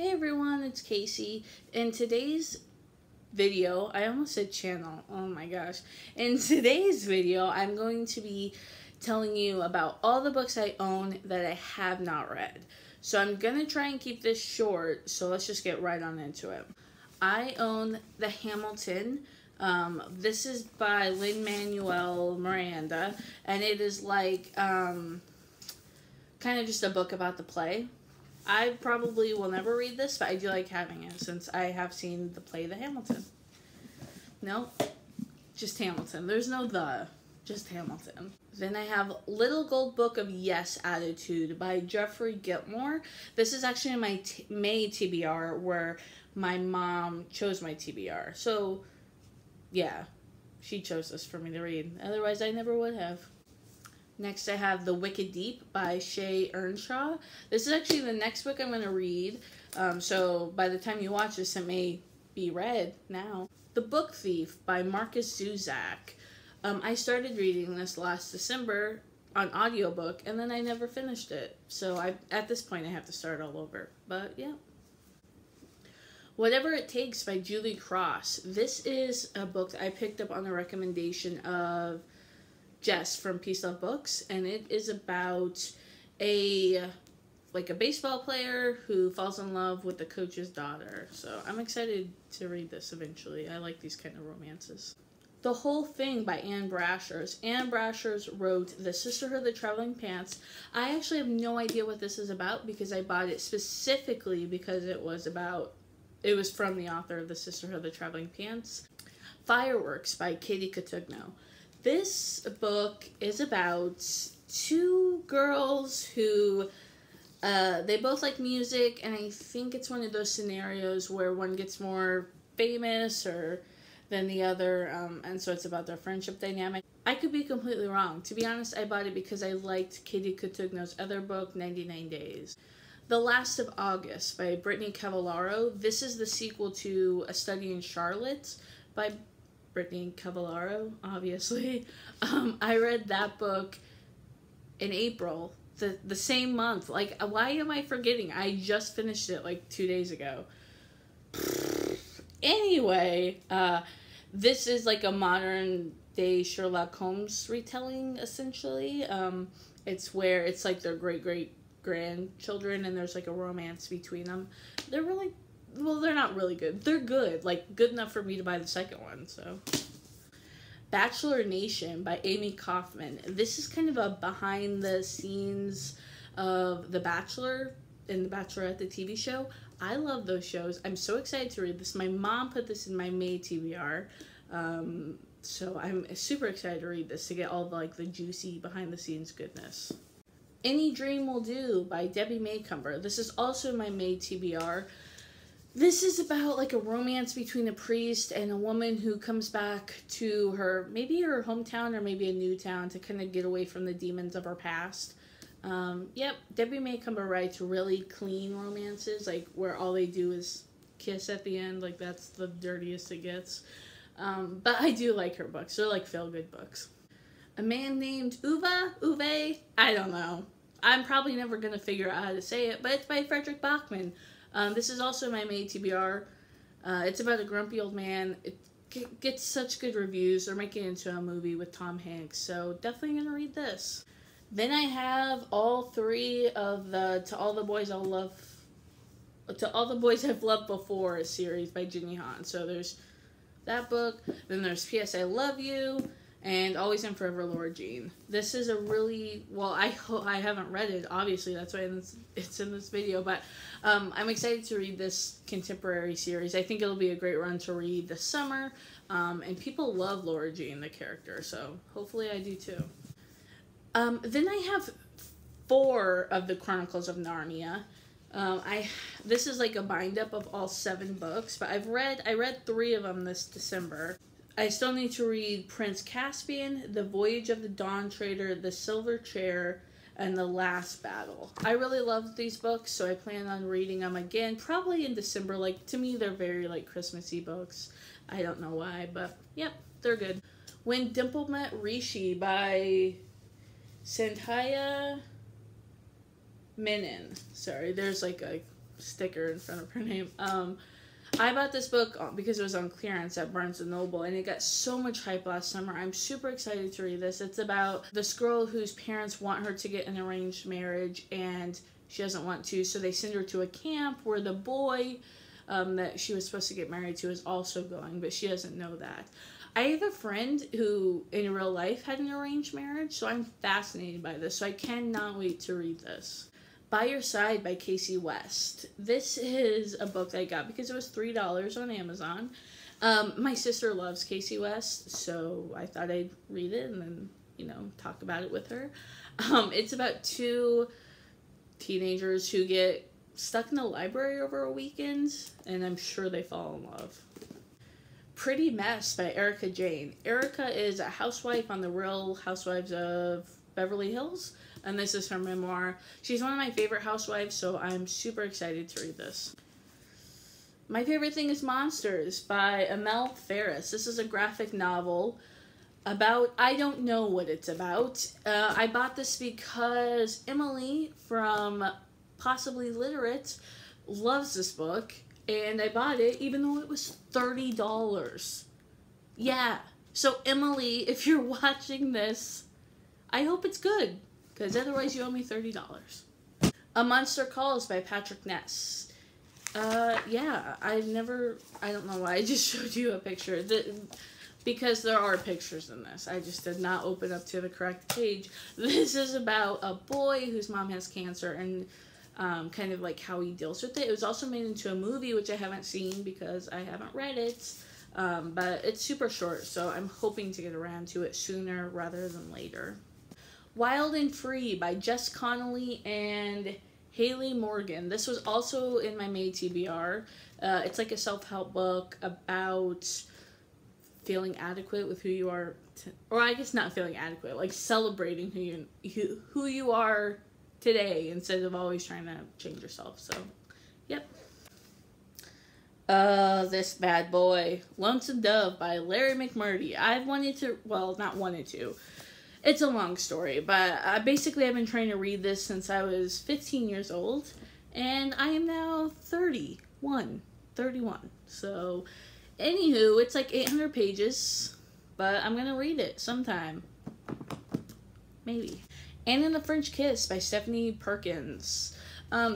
Hey everyone, it's Casey. In today's video, I almost said channel, oh my gosh. In today's video, I'm going to be telling you about all the books I own that I have not read. So I'm going to try and keep this short, so let's just get right on into it. I own The Hamilton. This is by Lin-Manuel Miranda, and it is like kind of just a book about the play. I probably will never read this, but I do like having it since I have seen the play The Hamilton. No, just Hamilton. There's no the, just Hamilton. Then I have Little Gold Book of Yes Attitude by Jeffrey Gilmore. This is actually my May TBR where my mom chose my TBR. So, yeah, she chose this for me to read. Otherwise, I never would have. Next, I have The Wicked Deep by Shay Earnshaw. This is actually the next book I'm going to read. So by the time you watch this, it may be read now. The Book Thief by Marcus Zuzak. I started reading this last December on audiobook, and then I never finished it. So at this point, I have to start all over. But yeah. Whatever It Takes by Julie Cross. This is a book that I picked up on a recommendation of Jess from Peace Love Books, and it is about a baseball player who falls in love with the coach's daughter. So I'm excited to read this eventually. I like these kind of romances. The Whole Thing by Anne Brashers. Anne Brashers wrote The Sisterhood of the Traveling Pants. I actually have no idea what this is about because I bought it specifically because it was from the author of The Sisterhood of the Traveling Pants. Fireworks by Katie Cotugno. This book is about two girls who, they both like music, and I think it's one of those scenarios where one gets more famous than the other, and so it's about their friendship dynamic. I could be completely wrong. To be honest, I bought it because I liked Katie Cotugno's other book, 99 Days. The Last of August by Brittany Cavallaro. This is the sequel to A Study in Charlotte by Brittany Cavallaro, obviously. I read that book in April, the same month. Like, why am I forgetting? I just finished it like 2 days ago. Anyway, this is like a modern day Sherlock Holmes retelling, essentially. It's where it's like their great-great-grandchildren, and there's like a romance between them. They're really... Well, they're not really good. They're good. Like, good enough for me to buy the second one, so. Bachelor Nation by Amy Kaufman. This is kind of a behind the scenes of The Bachelor and The Bachelorette, the TV show. I love those shows. I'm so excited to read this. My mom put this in my May TBR. So I'm super excited to read this to get all the juicy behind the scenes goodness. Any Dream Will Do by Debbie Maycumber. This is also my May TBR. This is about like a romance between a priest and a woman who comes back to maybe her hometown or maybe a new town to kind of get away from the demons of her past. Yep, Debbie Maycumber writes really clean romances, like where all they do is kiss at the end. Like, that's the dirtiest it gets. But I do like her books. They're like feel-good books. A Man Named Uwe, I don't know. I'm probably never going to figure out how to say it, but it's by Frederick Bachman. This is also my May TBR. It's about a grumpy old man. It gets such good reviews. They're making it into a movie with Tom Hanks, so definitely gonna read this. Then I have all three of the To All the Boys I've Loved Before series by Jenny Han. So there's that book. Then there's P.S. I Love You and Always and Forever Laura Jean. This is a really, well, I haven't read it, obviously, that's why it's in this video, but I'm excited to read this contemporary series. I think it'll be a great run to read this summer, and people love Laura Jean, the character, so hopefully I do too. Then I have 4 of the Chronicles of Narnia. This is like a bind-up of all 7 books, but I read 3 of them this December. I still need to read Prince Caspian, The Voyage of the Dawn Trader, The Silver Chair, and The Last Battle. I really love these books, so I plan on reading them again, probably in December. Like, to me, they're very, Christmassy books. I don't know why, but, yep, they're good. When Dimple Met Rishi by Sandhya Menon. Sorry, there's like a sticker in front of her name. I bought this book because it was on clearance at Barnes & Noble, and it got so much hype last summer. I'm super excited to read this. It's about this girl whose parents want her to get an arranged marriage, and she doesn't want to, so they send her to a camp where the boy that she was supposed to get married to is also going, but she doesn't know that. I have a friend who, in real life, had an arranged marriage, so I'm fascinated by this, so I cannot wait to read this. By Your Side by Casey West. This is a book that I got because it was $3 on Amazon. My sister loves Casey West, so I thought I'd read it and then, you know, talk about it with her. It's about two teenagers who get stuck in a library over a weekend, and I'm sure they fall in love. Pretty Mess by Erica Jane. Erica is a housewife on The Real Housewives of Beverly Hills, and this is her memoir. She's one of my favorite housewives, so I'm super excited to read this. My Favorite Thing is Monsters by Amel Ferris. This is a graphic novel about, I don't know what it's about. I bought this because Emily from Possibly Literate loves this book, and I bought it even though it was $30. Yeah, so Emily, if you're watching this, I hope it's good, because otherwise you owe me $30. A Monster Calls by Patrick Ness. Yeah, I don't know why I just showed you a picture. Because there are pictures in this. I just did not open up to the correct page. This is about a boy whose mom has cancer and kind of like how he deals with it. It was also made into a movie, which I haven't seen because I haven't read it. But it's super short, so I'm hoping to get around to it sooner rather than later. Wild and Free by Jess Connolly and Haley Morgan. This was also in my May TBR. It's like a self-help book about feeling adequate with who you are, or I guess not feeling adequate, like celebrating who you are today instead of always trying to change yourself. So, yep. This bad boy, Lonesome Dove by Larry McMurdy. I've wanted to, well, not wanted to. It's a long story, but basically I've been trying to read this since I was 15 years old, and I am now 31. So, anywho, it's like 800 pages, but I'm gonna read it sometime. Maybe. Anne and the French Kiss by Stephanie Perkins.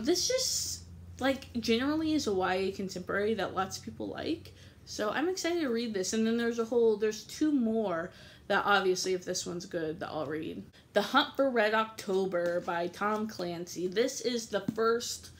This just, like, generally is a YA contemporary that lots of people like, so I'm excited to read this. And then there's two more that obviously, if this one's good, that I'll read. The Hunt for Red October by Tom Clancy. This is the first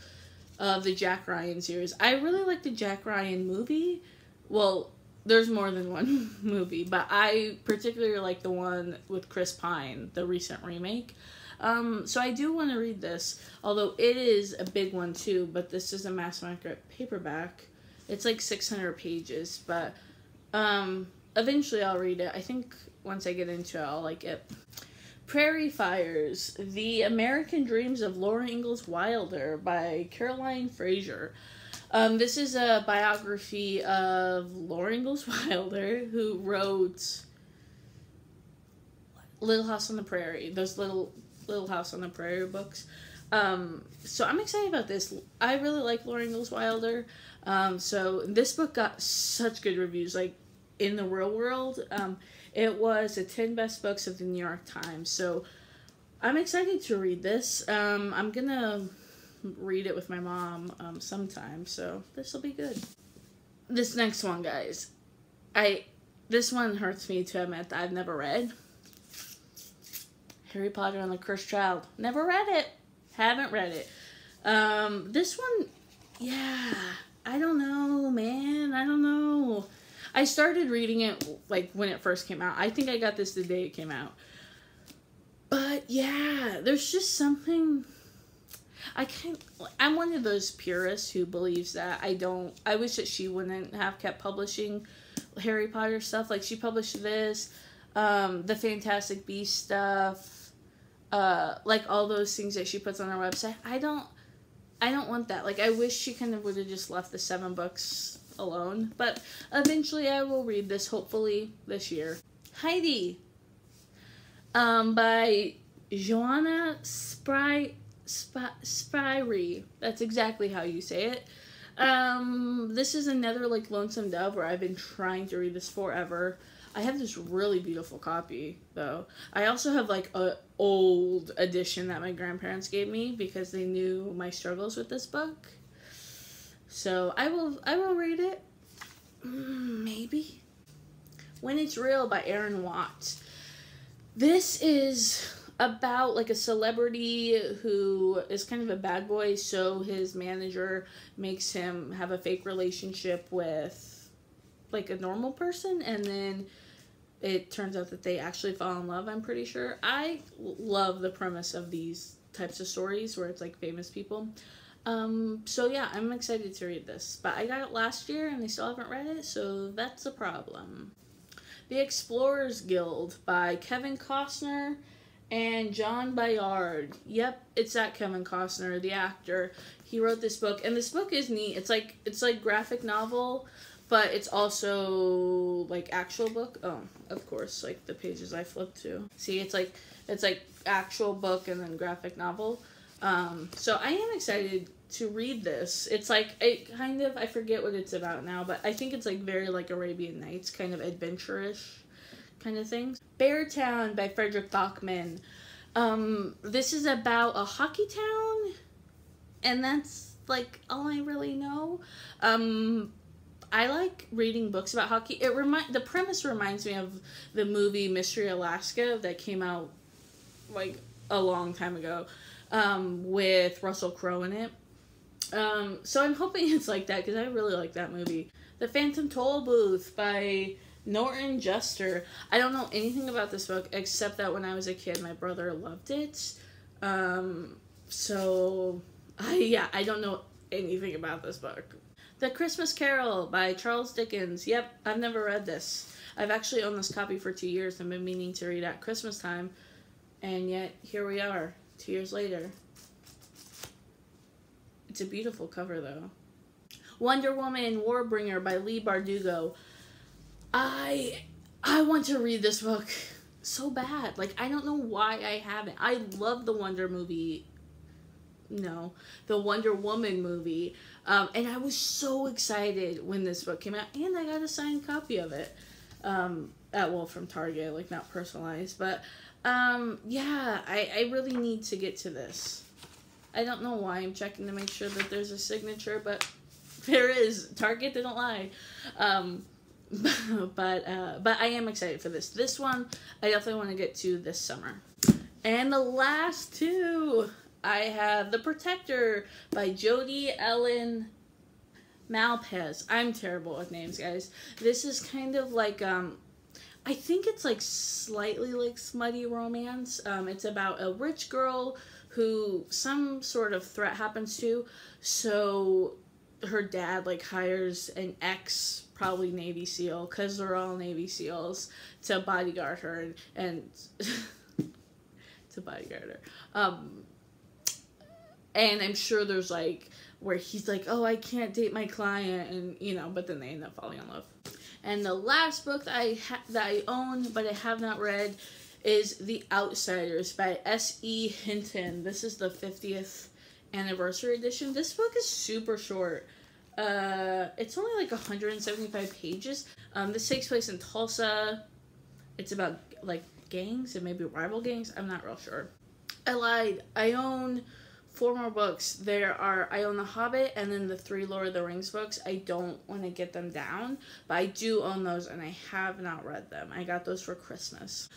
of the Jack Ryan series. I really like the Jack Ryan movie. Well, there's more than one movie, but I particularly like the one with Chris Pine, the recent remake. So I do want to read this, although it is a big one too, but this is a mass market paperback. It's like 600 pages, but eventually I'll read it. I think once I get into it, I'll like it. Prairie Fires, The American Dreams of Laura Ingalls Wilder by Caroline Fraser. This is a biography of Laura Ingalls Wilder, who wrote Little House on the Prairie, those Little House on the Prairie books. So I'm excited about this. I really like Laura Ingalls Wilder. So this book got such good reviews, like in the real world. It was the 10 best books of the New York Times. So I'm excited to read this. I'm gonna read it with my mom sometime, so this will be good. This next one, guys, this one hurts me to admit that I've never read. Harry Potter and the Cursed Child. Never read it. Haven't read it. This one, yeah, I don't know, man. I don't know. I started reading it like when it first came out. I think I got this the day it came out. But yeah, there's just something. I'm one of those purists who believes that I wish that she wouldn't have kept publishing Harry Potter stuff. Like, she published this, the Fantastic Beasts stuff, like all those things that she puts on her website. I don't want that. Like, I wish she kind of would have just left the 7 books alone. But eventually I will read this, hopefully this year. Heidi, by Joanna Spry. Spirey. That's exactly how you say it. This is another like Lonesome Dove where I've been trying to read this forever. I have this really beautiful copy though. I also have like a old edition that my grandparents gave me because they knew my struggles with this book. So I will read it. Maybe. When It's Real by Aaron Watts. This is about like a celebrity who is kind of a bad boy, so his manager makes him have a fake relationship with like a normal person, and then it turns out that they actually fall in love, I'm pretty sure. I love the premise of these types of stories where it's like famous people. So yeah, I'm excited to read this, but I got it last year and I still haven't read it, so that's a problem. The Explorers Guild by Kevin Costner and John Bayard. Yep, it's that Kevin Costner, the actor. He wrote this book, and this book is neat. It's like graphic novel, but it's also like actual book. Oh, of course, like the pages I flipped to. See, it's like actual book and then graphic novel. So I am excited to read this. It's like I forget what it's about now, but I think it's like very like Arabian Nights, kind of adventure-ish kind of things. Beartown by Frederick Bachman. This is about a hockey town, and that's like all I really know. I like reading books about hockey. The premise reminds me of the movie Mystery Alaska that came out like a long time ago, with Russell Crowe in it. So I'm hoping it's like that because I really like that movie. The Phantom Toll Booth by Norton Juster. I don't know anything about this book except that when I was a kid, my brother loved it. So I don't know anything about this book. The Christmas Carol by Charles Dickens. Yep, I've never read this. I've actually owned this copy for 2 years and been meaning to read at Christmas time, and yet here we are, 2 years later. It's a beautiful cover though. Wonder Woman Warbringer by Leigh Bardugo. I want to read this book so bad. Like, I don't know why I haven't. I love the Wonder Woman movie. And I was so excited when this book came out, and I got a signed copy of it. From Target, like not personalized, but yeah, I really need to get to this. I don't know why I'm checking to make sure that there's a signature, but there is. Target didn't lie. But I am excited for this. This one I definitely want to get to this summer. And the last two, I have The Protector by Jodi Ellen Malpez. I'm terrible with names, guys. This is kind of like I think it's like slightly like smutty romance. It's about a rich girl who some sort of threat happens to, so her dad like hires an ex, probably Navy SEAL, because they're all Navy SEALs, to bodyguard her and to bodyguard her. And I'm sure there's like where he's like, oh, I can't date my client, and but then they end up falling in love. And the last book that I own but I have not read is The Outsiders by S.E. Hinton. This is the 50th anniversary edition. This book is super short. It's only like 175 pages. This takes place in Tulsa. It's about like gangs and maybe rival gangs. I'm not real sure. I lied. I own 4 more books. I own The Hobbit and then the 3 Lord of the Rings books. I don't want to get them down, but I do own those and I have not read them. I got those for Christmas.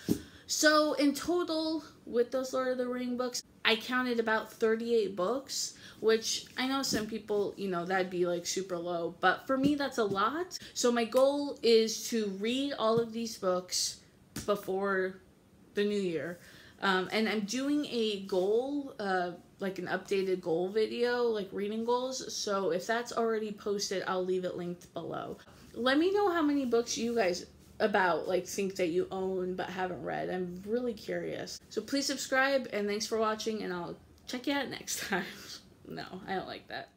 So in total, with those Lord of the Ring books, I counted about 38 books, which I know some people, that'd be like super low, but for me, that's a lot. So my goal is to read all of these books before the new year. And I'm doing a goal, like an updated goal video, like reading goals. So if that's already posted, I'll leave it linked below. Let me know how many books you guys think that you own but haven't read. I'm really curious. So please subscribe, and thanks for watching, and I'll check you out next time. No, I don't like that.